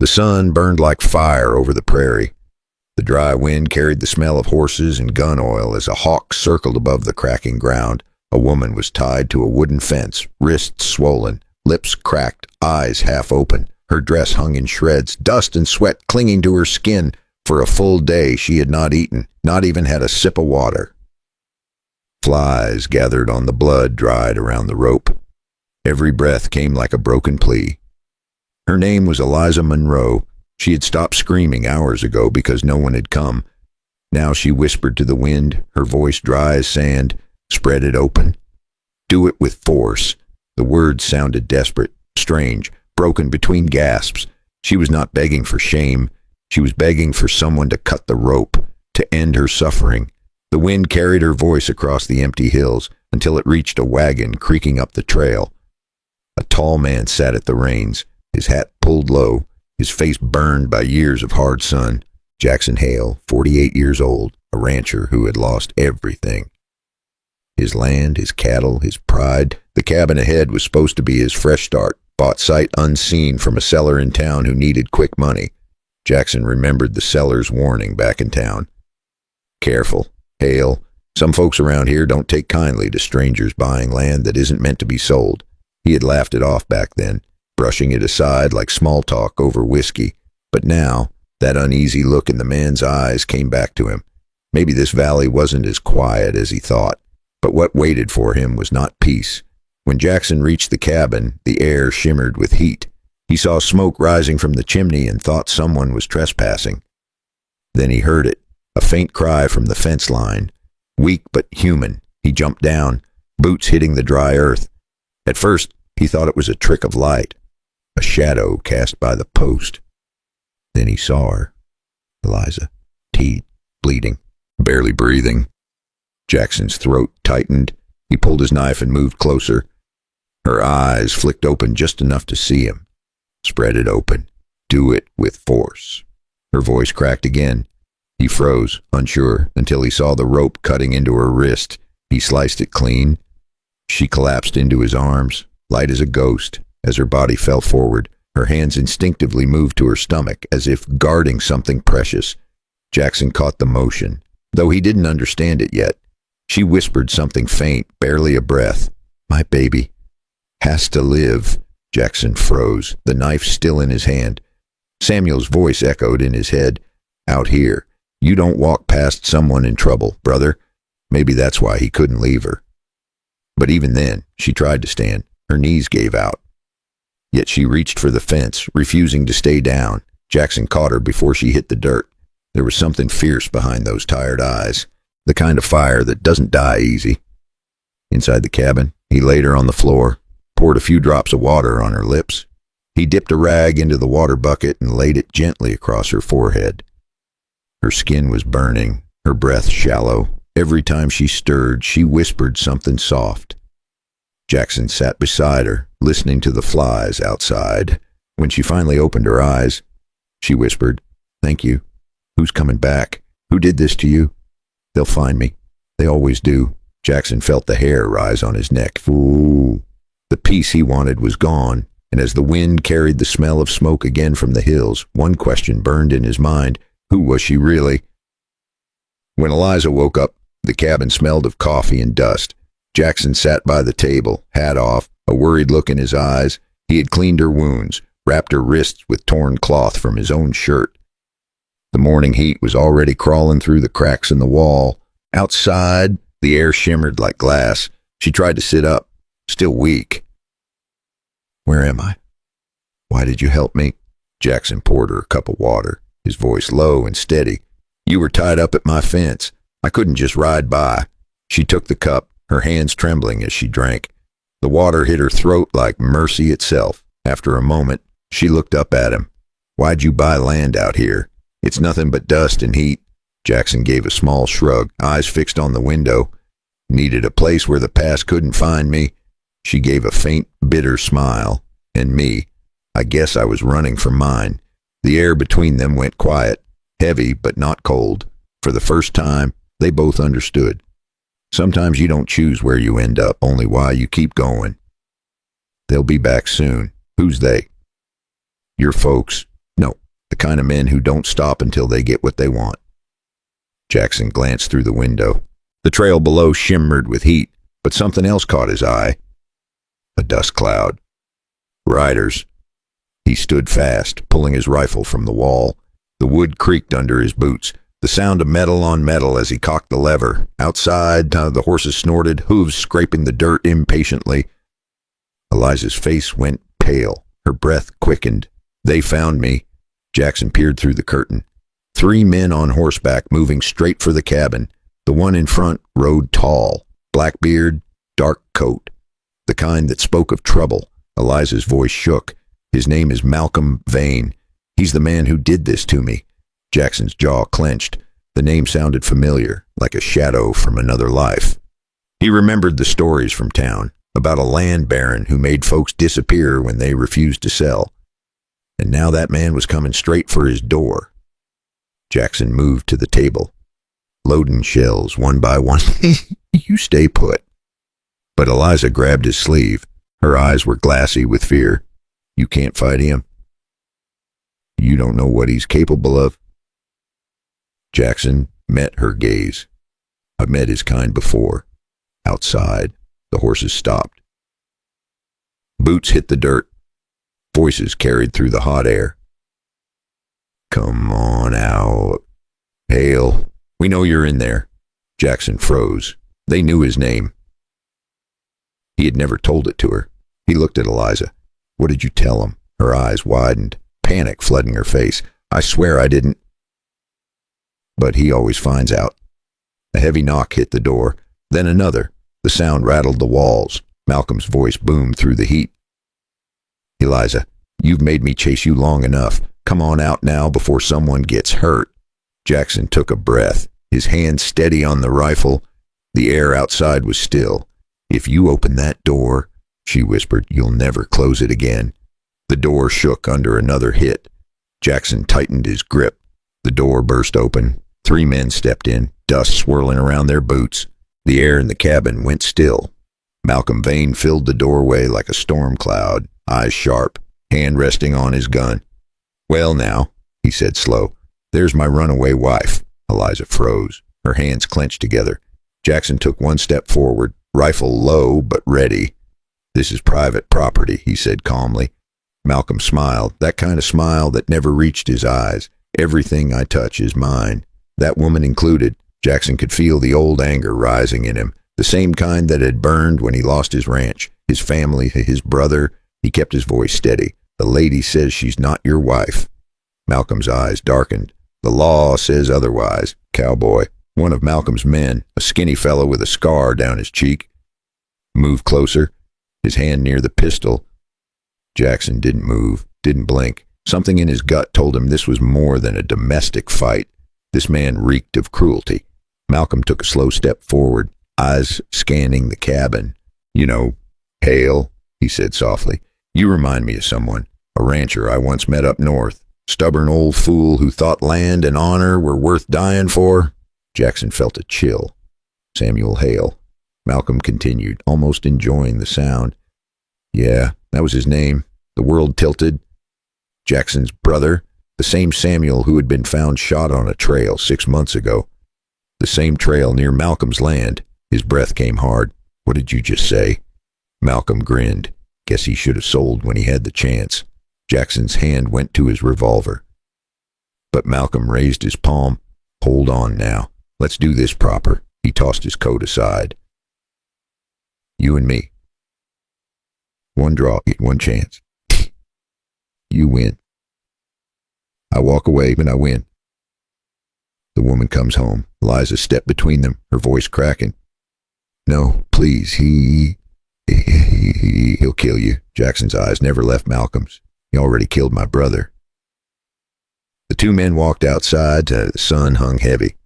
The sun burned like fire over the prairie. The dry wind carried the smell of horses and gun oil as a hawk circled above the cracking ground. A woman was tied to a wooden fence, wrists swollen, lips cracked, eyes half open. Her dress hung in shreds, dust and sweat clinging to her skin. For a full day she had not eaten, not even had a sip of water. Flies gathered on the blood dried around the rope. Every breath came like a broken plea. Her name was Eliza Monroe. She had stopped screaming hours ago because no one had come. Now she whispered to the wind, her voice dry as sand, "Spread it open. Do it with force." The words sounded desperate, strange, broken between gasps. She was not begging for shame. She was begging for someone to cut the rope, to end her suffering. The wind carried her voice across the empty hills until it reached a wagon creaking up the trail. A tall man sat at the reins, his hat pulled low, his face burned by years of hard sun. Jackson Hale, 48 years old, a rancher who had lost everything. His land, his cattle, his pride. The cabin ahead was supposed to be his fresh start, bought sight unseen from a seller in town who needed quick money. Jackson remembered the seller's warning back in town. "Careful, Hale. Some folks around here don't take kindly to strangers buying land that isn't meant to be sold." He had laughed it off back then, brushing it aside like small talk over whiskey. But now, that uneasy look in the man's eyes came back to him. Maybe this valley wasn't as quiet as he thought, but what waited for him was not peace. When Jackson reached the cabin, the air shimmered with heat. He saw smoke rising from the chimney and thought someone was trespassing. Then he heard it, a faint cry from the fence line. Weak but human, he jumped down, boots hitting the dry earth. At first, he thought it was a trick of light, a shadow cast by the post. Then he saw her. Eliza, teeth, bleeding, barely breathing. Jackson's throat tightened. He pulled his knife and moved closer. Her eyes flicked open just enough to see him. "Spread it open. Do it with force." Her voice cracked again. He froze, unsure, until he saw the rope cutting into her wrist. He sliced it clean. She collapsed into his arms, light as a ghost. As her body fell forward, her hands instinctively moved to her stomach, as if guarding something precious. Jackson caught the motion, though he didn't understand it yet. She whispered something faint, barely a breath. "My baby has to live." Jackson froze, the knife still in his hand. Samuel's voice echoed in his head. "Out here, you don't walk past someone in trouble, brother." Maybe that's why he couldn't leave her. But even then, she tried to stand. Her knees gave out. Yet she reached for the fence, refusing to stay down. Jackson caught her before she hit the dirt. There was something fierce behind those tired eyes, the kind of fire that doesn't die easy. Inside the cabin, he laid her on the floor, poured a few drops of water on her lips. He dipped a rag into the water bucket and laid it gently across her forehead. Her skin was burning, her breath shallow. Every time she stirred, she whispered something soft. Jackson sat beside her, listening to the flies outside. When she finally opened her eyes, she whispered, "Thank you. Who's coming back? Who did this to you?" "They'll find me. They always do." Jackson felt the hair rise on his neck. Ooh. The peace he wanted was gone, and as the wind carried the smell of smoke again from the hills, one question burned in his mind. Who was she really? When Eliza woke up, the cabin smelled of coffee and dust. Jackson sat by the table, hat off, a worried look in his eyes. He had cleaned her wounds, wrapped her wrists with torn cloth from his own shirt. The morning heat was already crawling through the cracks in the wall. Outside, the air shimmered like glass. She tried to sit up, still weak. "Where am I? Why did you help me?" Jackson poured her a cup of water, his voice low and steady. "You were tied up at my fence. I couldn't just ride by." She took the cup, her hands trembling as she drank. The water hit her throat like mercy itself. After a moment, she looked up at him. "Why'd you buy land out here? It's nothing but dust and heat." Jackson gave a small shrug, eyes fixed on the window. "Needed a place where the past couldn't find me." She gave a faint, bitter smile. "And me. I guess I was running from mine." The air between them went quiet, heavy but not cold. For the first time, they both understood. Sometimes you don't choose where you end up, only why you keep going. "They'll be back soon." "Who's they?" "Your folks." "No, The kind of men who don't stop until they get what they want. Jackson glanced through the window. The trail below shimmered with heat, but something else caught his eye. A dust cloud. Riders. He stood fast, pulling his rifle from the wall. The wood creaked under his boots. The sound of metal on metal as he cocked the lever. Outside, the horses snorted, hooves scraping the dirt impatiently. Eliza's face went pale. Her breath quickened. They found me. Jackson peered through the curtain. 3 men on horseback moving straight for the cabin. The one in front rode tall, black beard, dark coat. The kind that spoke of trouble. Eliza's voice shook. His name is Malcolm Vane. He's the man who did this to me. Jackson's jaw clenched. The name sounded familiar, like a shadow from another life. He remembered the stories from town, about a land baron who made folks disappear when they refused to sell. And now that man was coming straight for his door. Jackson moved to the table. Loading shells one by one. You stay put. But Eliza grabbed his sleeve. Her eyes were glassy with fear. You can't fight him. You don't know what he's capable of. Jackson met her gaze. I've met his kind before. Outside, the horses stopped. Boots hit the dirt. Voices carried through the hot air. Come on out. Hale, we know you're in there. Jackson froze. They knew his name. He had never told it to her. He looked at Eliza. What did you tell him? Her eyes widened, panic flooding her face. I swear I didn't. But he always finds out. A heavy knock hit the door, then another. The sound rattled the walls. Malcolm's voice boomed through the heat. Eliza, you've made me chase you long enough. Come on out now before someone gets hurt. Jackson took a breath, his hand steady on the rifle. The air outside was still. If you open that door, she whispered, you'll never close it again. The door shook under another hit. Jackson tightened his grip. The door burst open. 3 men stepped in, dust swirling around their boots. The air in the cabin went still. Malcolm Vane filled the doorway like a storm cloud, eyes sharp, hand resting on his gun. Well now, he said slow, there's my runaway wife. Eliza froze, her hands clenched together. Jackson took 1 step forward, rifle low but ready. This is private property, he said calmly. Malcolm smiled, that kind of smile that never reached his eyes. Everything I touch is mine. That woman included. Jackson could feel the old anger rising in him, the same kind that had burned when he lost his ranch, his family, his brother. He kept his voice steady. The lady says she's not your wife. Malcolm's eyes darkened. The law says otherwise. Cowboy, one of Malcolm's men, a skinny fellow with a scar down his cheek. Moved closer, his hand near the pistol. Jackson didn't move, didn't blink. Something in his gut told him this was more than a domestic fight. This man reeked of cruelty. Malcolm took a slow step forward, eyes scanning the cabin. You know, Hale, he said softly. You remind me of someone, a rancher I once met up north. Stubborn old fool who thought land and honor were worth dying for. Jackson felt a chill. Samuel Hale. Malcolm continued, almost enjoying the sound. Yeah, that was his name. The world tilted. Jackson's brother, the same Samuel who had been found shot on a trail 6 months ago. The same trail near Malcolm's land. His breath came hard. What did you just say? Malcolm grinned. Guess he should have sold when he had the chance. Jackson's hand went to his revolver. But Malcolm raised his palm. Hold on now. Let's do this proper. He tossed his coat aside. You and me. 1 draw, 1 chance. You win. I walk away, but I win. The woman comes home. Eliza stepped between them, her voice cracking. No, please, he'll kill you. Jackson's eyes never left Malcolm's. He already killed my brother. The 2 men walked outside. The sun hung heavy.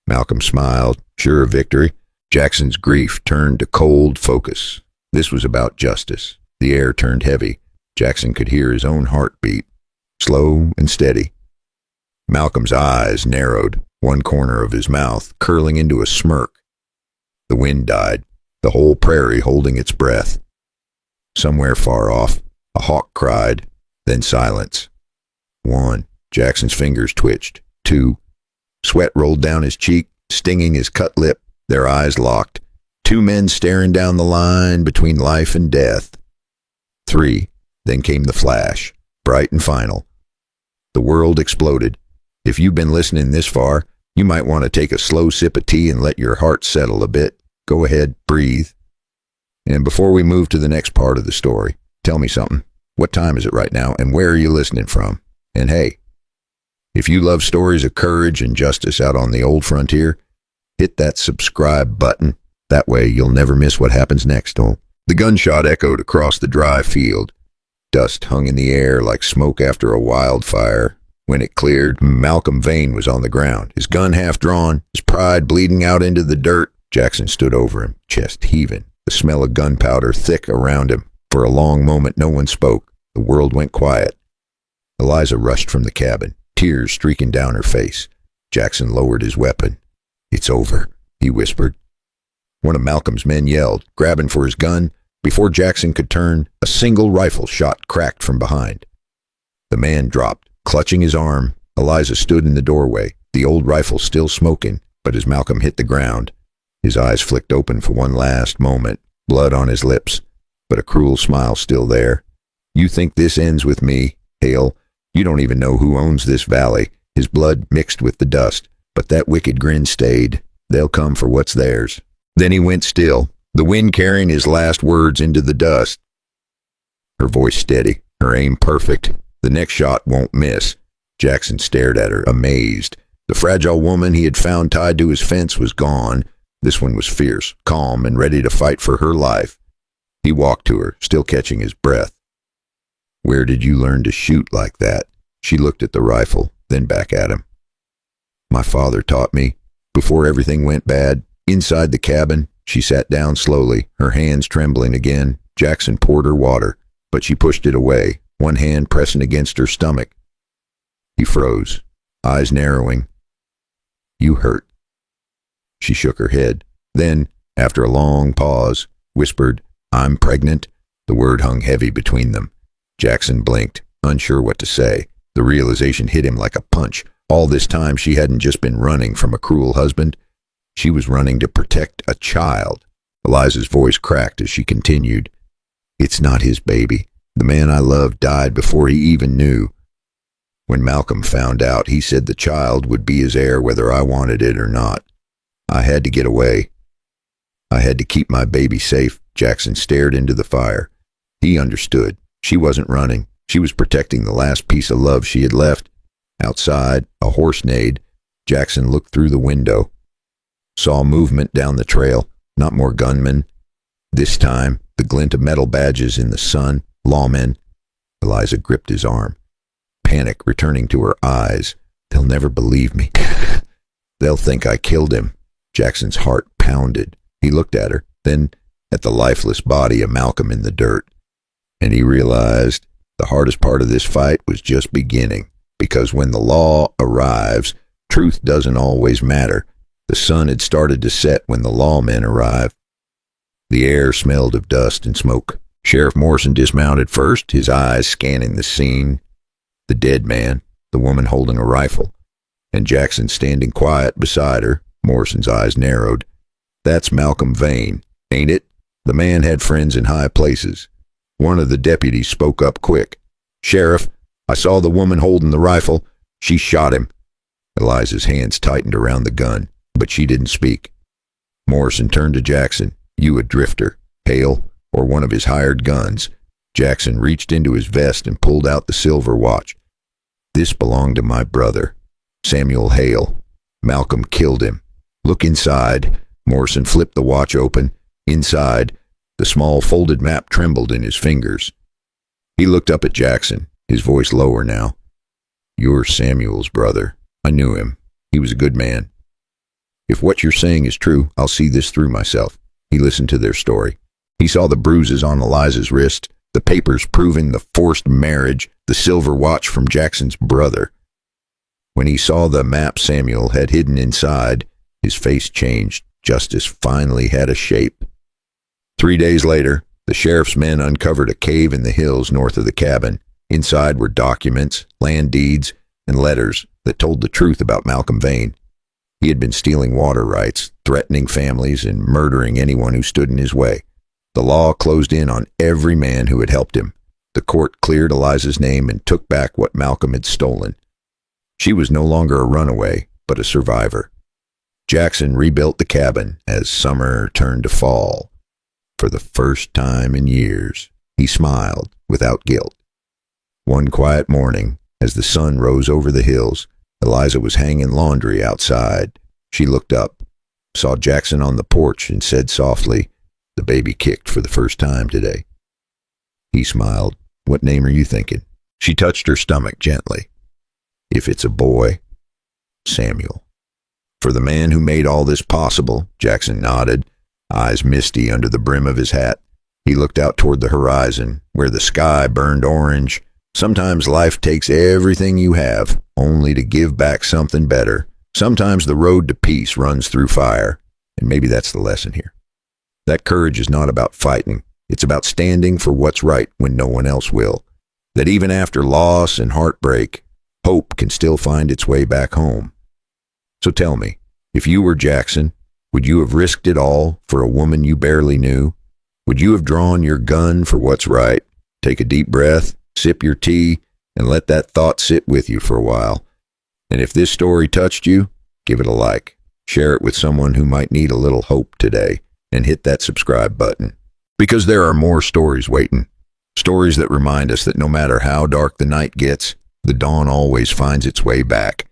Malcolm smiled, sure of victory. Jackson's grief turned to cold focus. This was about justice. The air turned heavy. Jackson could hear his own heartbeat, slow and steady. Malcolm's eyes narrowed, one corner of his mouth curling into a smirk. The wind died, the whole prairie holding its breath. Somewhere far off, a hawk cried, then silence. 1 Jackson's fingers twitched. 2. Sweat rolled down his cheek, stinging his cut lip. Their eyes locked. 2 men staring down the line between life and death. 3. Then came the flash, bright and final. The world exploded. If you've been listening this far, you might want to take a slow sip of tea and let your heart settle a bit. Go ahead, breathe. And before we move to the next part of the story, tell me something. What time is it right now, and where are you listening from? And hey, if you love stories of courage and justice out on the old frontier, hit that subscribe button. That way you'll never miss what happens next. Oh. The gunshot echoed across the dry field. Dust hung in the air like smoke after a wildfire. When it cleared, Malcolm Vane was on the ground, his gun half drawn, his pride bleeding out into the dirt. Jackson stood over him, chest heaving, the smell of gunpowder thick around him. For a long moment no one spoke. The world went quiet. Eliza rushed from the cabin, tears streaking down her face. Jackson lowered his weapon. "It's over," he whispered. One of Malcolm's men yelled, grabbing for his gun. Before Jackson could turn, a single rifle shot cracked from behind. The man dropped, clutching his arm. Eliza stood in the doorway, the old rifle still smoking, but as Malcolm hit the ground, his eyes flicked open for one last moment, blood on his lips, but a cruel smile still there. "You think this ends with me, Hale? You don't even know who owns this valley." His blood mixed with the dust, but that wicked grin stayed. "They'll come for what's theirs." Then he went still, the wind carrying his last words into the dust. Her voice steady, her aim perfect. "The next shot won't miss." Jackson stared at her, amazed. The fragile woman he had found tied to his fence was gone. This one was fierce, calm, and ready to fight for her life. He walked to her, still catching his breath. "Where did you learn to shoot like that?" She looked at the rifle, then back at him. "My father taught me, before everything went bad. Inside the cabin." She sat down slowly, her hands trembling again. Jackson poured her water, but she pushed it away, one hand pressing against her stomach. He froze, eyes narrowing. "You hurt." She shook her head. Then, after a long pause, whispered, "I'm pregnant." The word hung heavy between them. Jackson blinked, unsure what to say. The realization hit him like a punch. All this time she hadn't just been running from a cruel husband. She was running to protect a child. Eliza's voice cracked as she continued. "It's not his baby. The man I loved died before he even knew. When Malcolm found out, he said the child would be his heir whether I wanted it or not. I had to get away. I had to keep my baby safe." Jackson stared into the fire. He understood. She wasn't running. She was protecting the last piece of love she had left. Outside, a horse neighed. Jackson looked through the window. Saw movement down the trail. Not more gunmen. This time, the glint of metal badges in the sun. Lawmen. Eliza gripped his arm, panic returning to her eyes. "They'll never believe me. They'll think I killed him." Jackson's heart pounded. He looked at her, then at the lifeless body of Malcolm in the dirt. And he realized the hardest part of this fight was just beginning, because when the law arrives, truth doesn't always matter. The sun had started to set when the lawmen arrived. The air smelled of dust and smoke. Sheriff Morrison dismounted first, his eyes scanning the scene. The dead man, the woman holding a rifle, and Jackson standing quiet beside her. Morrison's eyes narrowed. "That's Malcolm Vane, ain't it?" The man had friends in high places. One of the deputies spoke up quick. "Sheriff, I saw the woman holding the rifle. She shot him." Eliza's hands tightened around the gun, but she didn't speak. Morrison turned to Jackson. "You a drifter, Hale, or one of his hired guns?" Jackson reached into his vest and pulled out the silver watch. "This belonged to my brother, Samuel Hale. Malcolm killed him. Look inside." Morrison flipped the watch open. Inside, the small folded map trembled in his fingers. He looked up at Jackson, his voice lower now. "You're Samuel's brother. I knew him. He was a good man. If what you're saying is true, I'll see this through myself." He listened to their story. He saw the bruises on Eliza's wrist, the papers proving the forced marriage, the silver watch from Jackson's brother. When he saw the map Samuel had hidden inside, his face changed. Justice finally had a shape. 3 days later, the sheriff's men uncovered a cave in the hills north of the cabin. Inside were documents, land deeds, and letters that told the truth about Malcolm Vane. He had been stealing water rights, threatening families, and murdering anyone who stood in his way. The law closed in on every man who had helped him. The court cleared Eliza's name and took back what Malcolm had stolen. She was no longer a runaway, but a survivor. Jackson rebuilt the cabin as summer turned to fall. For the first time in years, he smiled without guilt. One quiet morning, as the sun rose over the hills, Eliza was hanging laundry outside. She looked up, saw Jackson on the porch, and said softly, "The baby kicked for the first time today." He smiled. "What name are you thinking?" She touched her stomach gently. "If it's a boy, Samuel." "For the man who made all this possible," Jackson nodded, eyes misty under the brim of his hat. He looked out toward the horizon, where the sky burned orange. Sometimes life takes everything you have, only to give back something better. Sometimes the road to peace runs through fire, and maybe that's the lesson here. That courage is not about fighting. It's about standing for what's right when no one else will. That even after loss and heartbreak, hope can still find its way back home. So tell me, if you were Jackson, would you have risked it all for a woman you barely knew? Would you have drawn your gun for what's right? Take a deep breath, sip your tea, and let that thought sit with you for a while. And if this story touched you, give it a like. Share it with someone who might need a little hope today, and hit that subscribe button. Because there are more stories waiting. Stories that remind us that no matter how dark the night gets, the dawn always finds its way back.